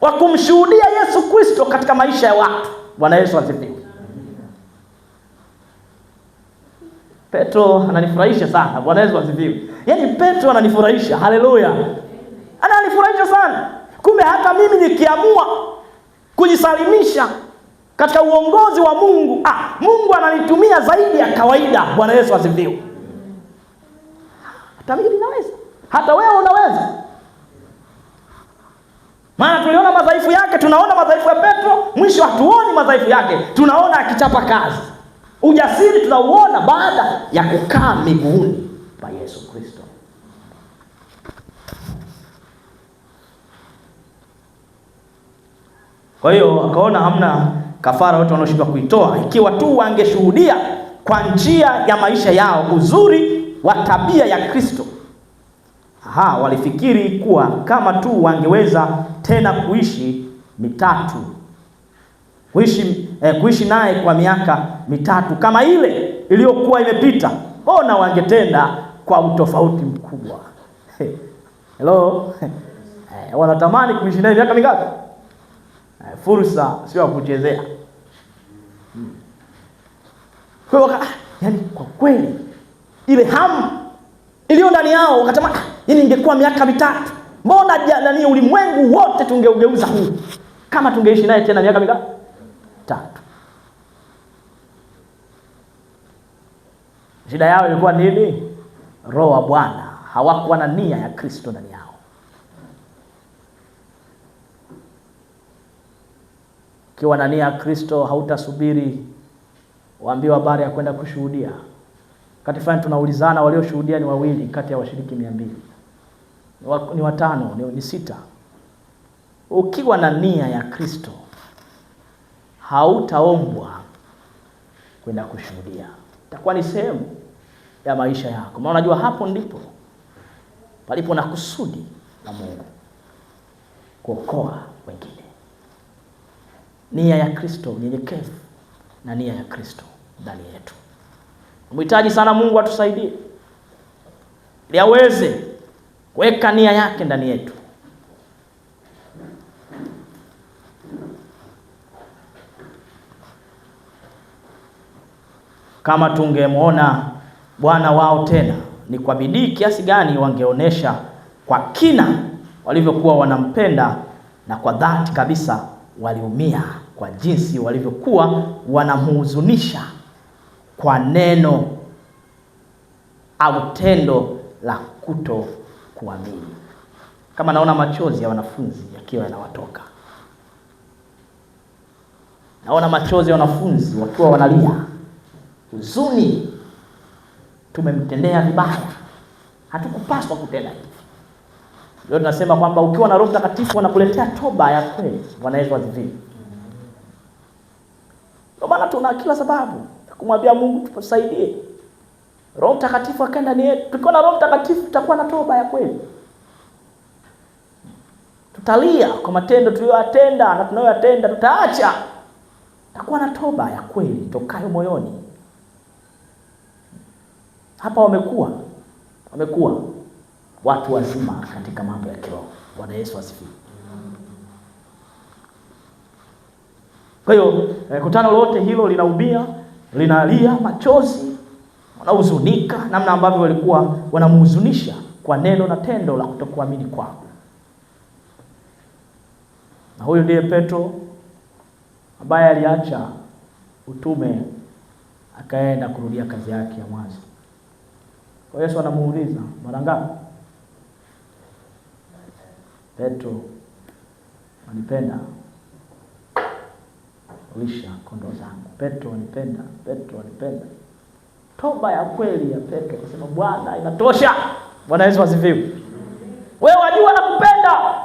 Speaker 1: wa kumshuhudia Yesu Kristo katika maisha ya watu. Bwana Yesu asifiwe. Petro ananifurahisha sana. Bwana Yesu asifiwe. Yaani Petro ananifurahisha. Haleluya. Ananifurahisha sana. Kumbe hata mimi nikiamua kujisalimisha katika uongozi wa Mungu, Mungu ananitumia zaidi ya kawaida. Bwana Yesu asifiwe. Hata mimi ninaweza. Hata wewe unaweza. Maana tuliona madhaifu yake, tunaona madhaifu ya Petro, mwisho hatuoni madhaifu yake, tunaona akichapa kazi. Ujasiri tunauona baada ya kukaa miguuni pa Yesu Kristo. Kwa hiyo akaona hamna kafara wote wanaoshindwa kuitoa, ikiwa tu wangeshuhudia kwa njia ya maisha yao uzuri wa tabia ya Kristo. Walifikiri kuwa kama tu wangeweza tena kuishi naye kwa miaka 3 kama ile iliyokuwa imepita, mbona wangetenda kwa utofauti mkubwa. Hello. Wanatamani kuishi naye miaka mingapi? Fursa sio kuchezea. Kwa hiyo yani kwa kweli ile hamu iliyo ndani yao, wakasema, yani ingekuwa miaka 3, mbona ulimwengu wote tungeugeuza huu kama tungeishi naye tena miaka mingapi? 3. Shida yao ilikuwa nini? Roho wa Bwana. Hawakuwa na nia ya Kristo ndani yao. Ukiwa na nia ya Kristo, hautasubiri waambiwa habari ya kwenda kushuhudia. Kati fulani tunaulizana, walioshuhudia ni 2 kati ya washiriki 200. Ni 5, ni 6. Ukiwa na nia ya Kristo, hautaombwa kwenda kushuhudia. Itakuwa ni sehemu ya maisha yako. Maana unajua hapo ndipo palipo na kusudi la Mungu, kuokoa wengine. Nia ya Kristo, unyenyekevu na nia ya Kristo ndani yetu. Mhitaji sana Mungu atusaidie ili aweze kuweka nia yake ndani yetu. Kama tungemwona Bwana wao tena, ni kwa bidii kiasi gani wangeonesha kwa kina walivyokuwa wanampenda, na kwa dhati kabisa waliumia kwa jinsi walivyokuwa wanamhuzunisha kwa neno au tendo la kuto kuamini. Kama naona machozi ya wanafunzi yakiwa yanawatoka. Naona machozi ya wanafunzi wakiwa wanalia. Huzuni, tumemtendea vibaya. Hatukupaswa kutenda hivi. Leo tunasema kwamba ukiwa na Roho Mtakatifu anakuletea toba ya kweli. Bwana Yesu asifiwe. Kwa maana tuna kila sababu ya kumwambia Mungu tusaidie. Roho Mtakatifu akaenda ndani yetu. Tukiwa na Roho Mtakatifu tutakuwa na toba ya kweli. Tutalia kwa matendo tuliyoyatenda na tunayoyatenda, tutaacha. Tutakuwa na toba ya kweli tokayo moyoni. Hapa wamekuwa watu wazima katika mambo ya kiroho. Bwana Yesu asifiwe. Kwa hiyo kutano lote hilo linaumia, linalia machozi, wanahuzunika namna ambavyo walikuwa wanamhuzunisha kwa neno na tendo la kutokuamini kwao. Na huyo ndiye Petro ambaye aliacha utume akaenda kurudia kazi yake ya mwanzo. Kwa Yesu anamuuliza, mara ngapi? Petro, wanipenda? Lisha kondoo zangu. Petro, wanipenda? Petro, wanipenda? Toba ya kweli ya Petro kusema, Bwana inatosha. Bwana Yesu asifiwe. Wewe wajua nakupenda.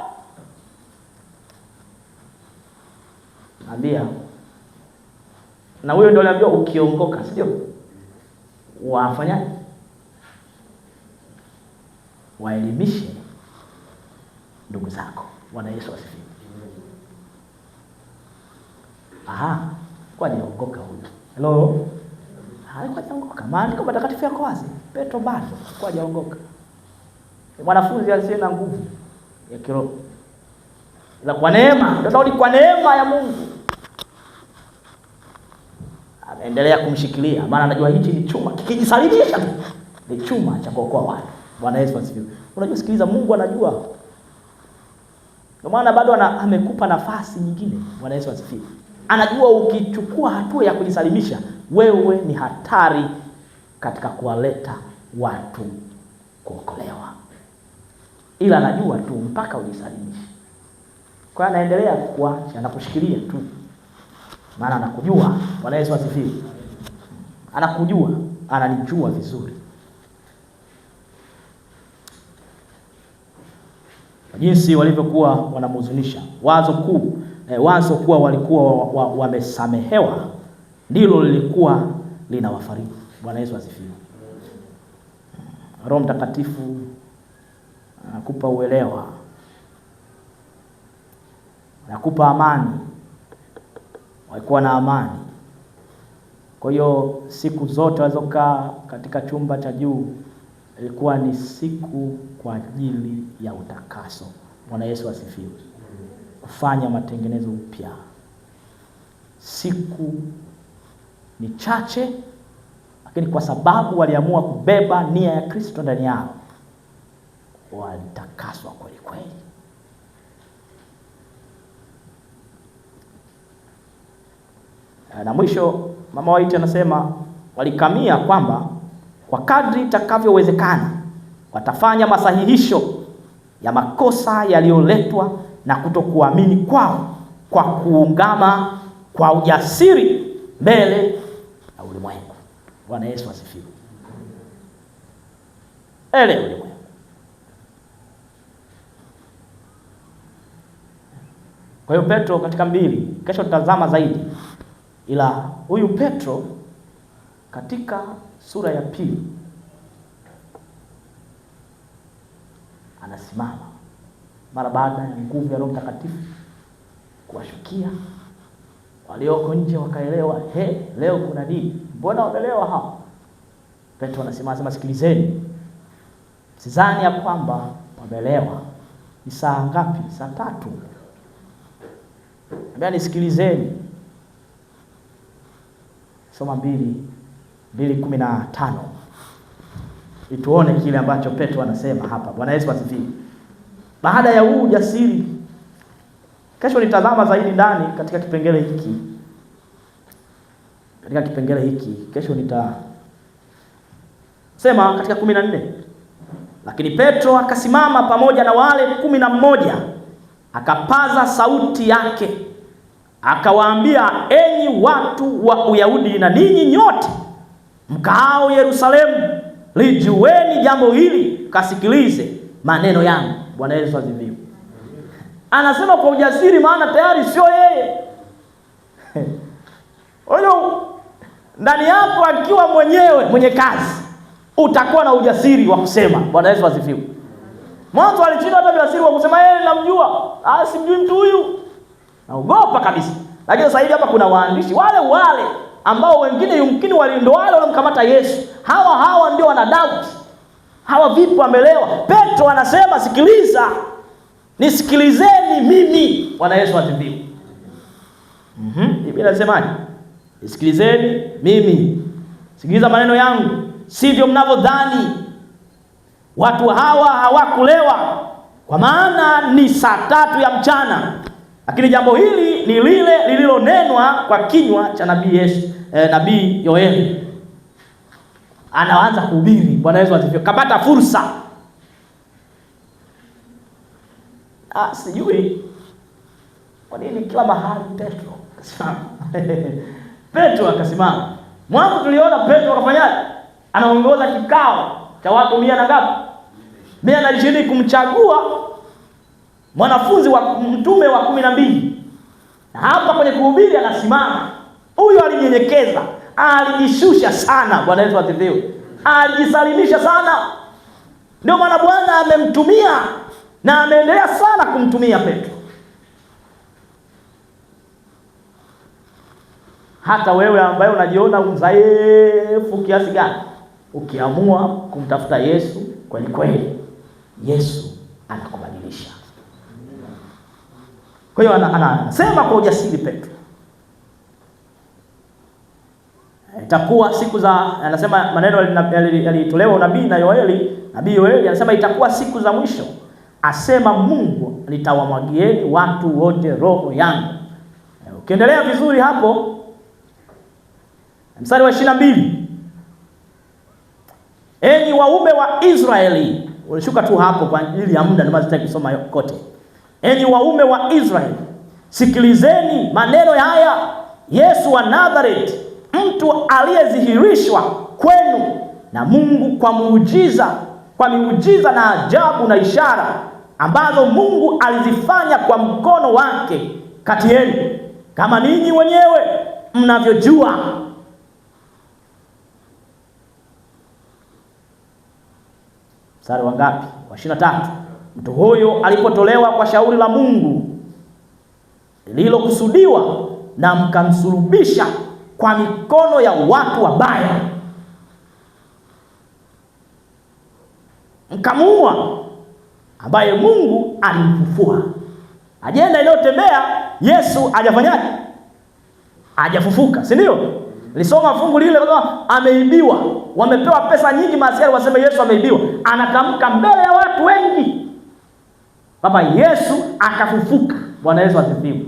Speaker 1: Naambia. Na huyo ndio aliambiwa ukiongoka, sio? Wafanya waelimishe ndugu zako. Bwana Yesu asifiwe. Kwa niongoka huyu. Hello. Kwa niongoka. Maandiko matakatifu yako wazi. Petro bado kwa niongoka. Mwanafunzi asiye na nguvu ya kiroho. Ila kwa neema, ndio kwa neema ya Mungu. Ameendelea kumshikilia, maana anajua hichi ni chuma kikijisalimisha tu. Ni chuma cha kuokoa watu. Bwana Yesu asifiwe. Unajua, sikiliza, Mungu anajua. Kwa maana bado amekupa nafasi nyingine. Bwana Yesu asifiwe. Anajua ukichukua hatua ya kujisalimisha, wewe ni hatari katika kuwaleta watu kuokolewa. Ila anajua tu mpaka ujisalimishe. Kwa hiyo anaendelea kuacha na kushikilia tu. Maana anakujua. Bwana Yesu asifiwe. Anakujua, ananijua vizuri. Jinsi walivyokuwa wanamhuzunisha. Wazo kuwa walikuwa wamesamehewa ndilo lilikuwa linawafariji. Bwana Yesu asifiwe. Roho Mtakatifu anakupa uelewa, anakupa amani. Walikuwa na amani. Kwa hiyo siku zote walizokaa katika chumba cha juu ilikuwa ni siku kwa ajili ya utakaso. Bwana Yesu asifiwe. Kufanya matengenezo upya. Siku ni chache, lakini kwa sababu waliamua kubeba nia ya Kristo ndani yao, walitakaswa kweli kweli. Na mwisho Mama White anasema walikamia kwamba kwa kadri itakavyowezekana watafanya masahihisho ya makosa yaliyoletwa na kutokuamini kwao kwa kuungama kwa ujasiri mbele ya ulimwengu. Bwana Yesu asifiwe. Ulimwengu. Kwa hiyo Petro katika 2, kesho tutazama zaidi. Ila huyu Petro katika sura ya 2 anasimama mara baada ya nguvu ya Roho Mtakatifu kuwashukia walioko nje, wakaelewa, leo kuna nini? Mbona wamelewa hao? Petro anasema sikilizeni. Sidhani ya kwamba wamelewa. Ni saa ngapi? Saa 3. Ambia nisikilizeni. Soma 2:15. Ituone kile ambacho Petro anasema hapa. Bwana Yesu asifiwe. Baada ya huu ujasiri, kesho nitazama zaidi ndani katika kipengele hiki. Kesho nitasema katika 14. Lakini Petro akasimama pamoja na wale 11, akapaza sauti yake, akawaambia, enyi watu wa Uyahudi na ninyi nyote mkaao Yerusalemu, lijueni jambo hili, kasikilize maneno yangu. Bwana Yesu asifiwe. Anasema kwa ujasiri, maana tayari sio yeye. Huyo ndani yako akiwa mwenyewe mwenye kazi, utakuwa na ujasiri wa kusema. Bwana Yesu asifiwe. Mwanzo alishinda hata ujasiri wa kusema yeye namjua. Simjui mtu huyu. Naogopa kabisa. Lakini sasa hivi hapa kuna waandishi wale ambao wengine yumkini ndio wale walomkamata Yesu. Hawa ndio wana doubt. Hawa vipi wamelewa? Petro anasema sikiliza. Nisikilizeni mimi. Bwana Yesu asifiwe. Biblia inasemaje? Nisikilizeni mimi. Sikiliza maneno yangu. Sivyo mnavyodhani. Watu hawa hawakulewa, kwa maana ni saa 3 ya mchana. Lakini jambo hili ni lile lililonenwa kwa kinywa cha nabii Yoeli. Anaanza kuhubiri. Bwana Yesu asifiwe. Kapata fursa. Sijui kwa nini kila mahali Petro akasimama. Petro akasimama. Mwanzo tuliona Petro akafanyaje? Anaongoza kikao cha watu 100 na ngapi? 120 kumchagua mwanafunzi wa mtume wa 12. Na hapa kwenye kuhubiri anasimama. Huyu alinyenyekeza, alijishusha sana. Bwana Yesu asifiwe. Alijisalimisha sana. Ndio maana Bwana amemtumia na ameendelea sana kumtumia Petro. Hata wewe ambaye unajiona udhaifu kiasi gani, ukiamua kumtafuta Yesu kweli kweli, Yesu anakubadilisha. Kwa hiyo anasema kwa ujasiri Petro. Itakuwa siku za, anasema maneno yalitolewa unabii na Yoeli. Nabii Yoeli anasema itakuwa siku za mwisho, asema Mungu, nitawamwagieni watu wote roho yangu. Ukiendelea vizuri hapo mstari wa 22. Enyi waume wa Israeli, unashuka tu hapo kwa ajili ya muda, ndio sitaki kusoma kote. Enyi waume wa Israeli, sikilizeni maneno haya. Yesu wa Nazareti, mtu aliyedhihirishwa kwenu na Mungu kwa miujiza na ajabu na ishara ambazo Mungu alizifanya kwa mkono wake kati yenu, kama ninyi wenyewe mnavyojua. Mstari wa ngapi? Wa 23. Mtu huyo alipotolewa kwa shauri la Mungu lililokusudiwa, na mkamsulubisha kwa mikono ya watu wabaya, mkamuua, ambaye Mungu alimfufua. Ajenda iliyotembea Yesu hajafanyaje? Hajafufuka, si ndio? Nilisoma fungu lile kwa ameibiwa. Wamepewa pesa nyingi maaskari waseme Yesu ameibiwa. Anatamka mbele ya watu wengi kwamba Yesu akafufuka. Bwana Yesu asifiwe.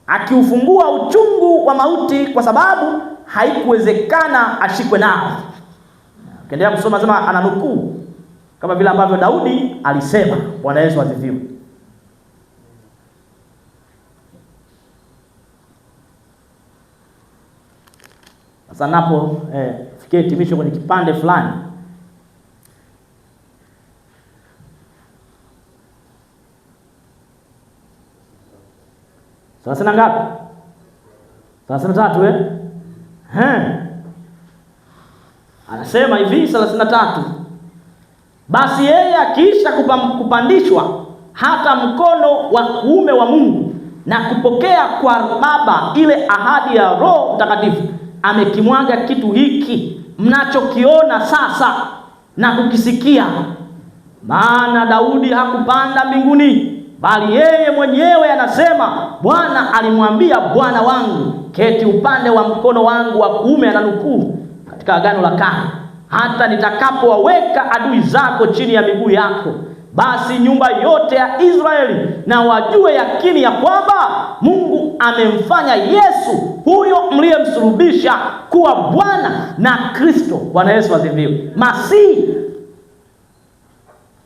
Speaker 1: Akiufungua uchungu wa mauti, kwa sababu haikuwezekana ashikwe nao. Ukiendelea kusoma sema ananukuu kama vile ambavyo Daudi alisema. Bwana Yesu asifiwe. Sasa napo fikie hitimisho kwenye kipande fulani. Sasa na ngapi? Sasa na 3 Anasema hivi 33. Basi yeye akiisha kupandishwa hata mkono wa kuume wa Mungu na kupokea kwa Baba ile ahadi ya Roho Mtakatifu, amekimwaga kitu hiki mnachokiona sasa na kukisikia. Maana Daudi hakupanda mbinguni, bali yeye mwenyewe anasema, Bwana alimwambia Bwana wangu, keti upande wa mkono wangu wa kuume. Ananukuu katika Agano la Kale, hata nitakapowaweka adui zako chini ya miguu yako. Basi nyumba yote ya Israeli na wajue yakini ya kwamba Mungu amemfanya Yesu huyo mliyemsulubisha kuwa Bwana na Kristo. Bwana Yesu asifiwe. Masihi.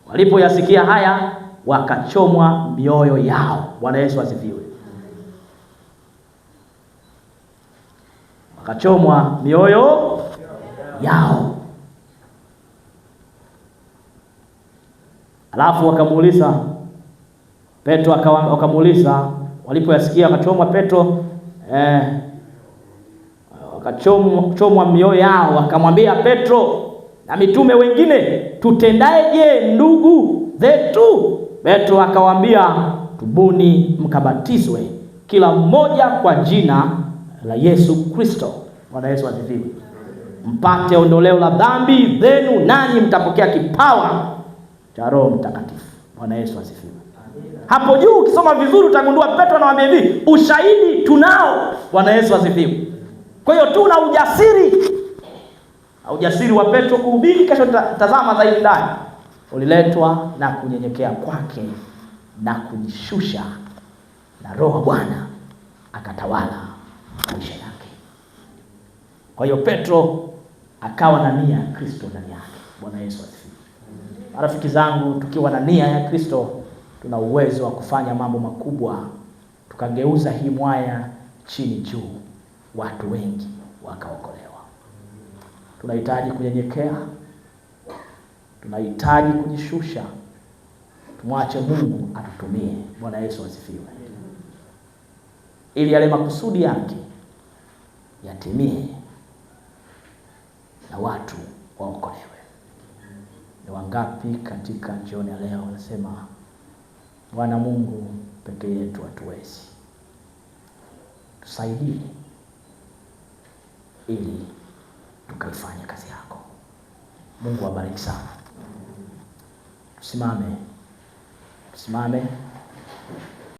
Speaker 1: Walipoyasikia haya, wakachomwa mioyo yao. Bwana Yesu asifiwe. Wakachomwa mioyo yao. Alafu wakamuuliza Petro, wakamuuliza walipoyasikia akachomwa Petro, wakachomwa mioyo yao, wakamwambia Petro na mitume wengine, tutendaje ndugu zetu? Petro akawaambia, tubuni mkabatizwe kila mmoja kwa jina la Yesu Kristo. Bwana Yesu asifiwe. Mpate ondoleo la dhambi zenu, nanyi mtapokea kipawa cha Roho Mtakatifu. Bwana Yesu asifiwe. Hapo juu ukisoma vizuri utagundua Petro anawaambia hivi, ushahidi tunao. Bwana Yesu asifiwe. Kwa hiyo tuna ujasiri wa Petro kuhubiri. Kesho tazama zaidi ndani, uliletwa na kunyenyekea kwake na kujishusha, na Roho wa Bwana akatawala maisha yake. Kwa hiyo Petro akawa na nia ya Kristo ndani yake. Bwana Yesu asifiwe. Marafiki zangu, tukiwa na nia ya Kristo tuna uwezo wa kufanya mambo makubwa, tukageuza hii mwaya chini juu, watu wengi wakaokolewa. Tunahitaji kunyenyekea, tunahitaji kujishusha, tumwache Mungu atutumie. Bwana Yesu asifiwe, ili yale makusudi yake yatimie na watu waokolewe. Ni wangapi katika jioni ya leo wanasema, Bwana Mungu, peke yetu hatuwezi, tusaidie ili tukaifanya kazi yako. Mungu awabariki sana. Tusimame.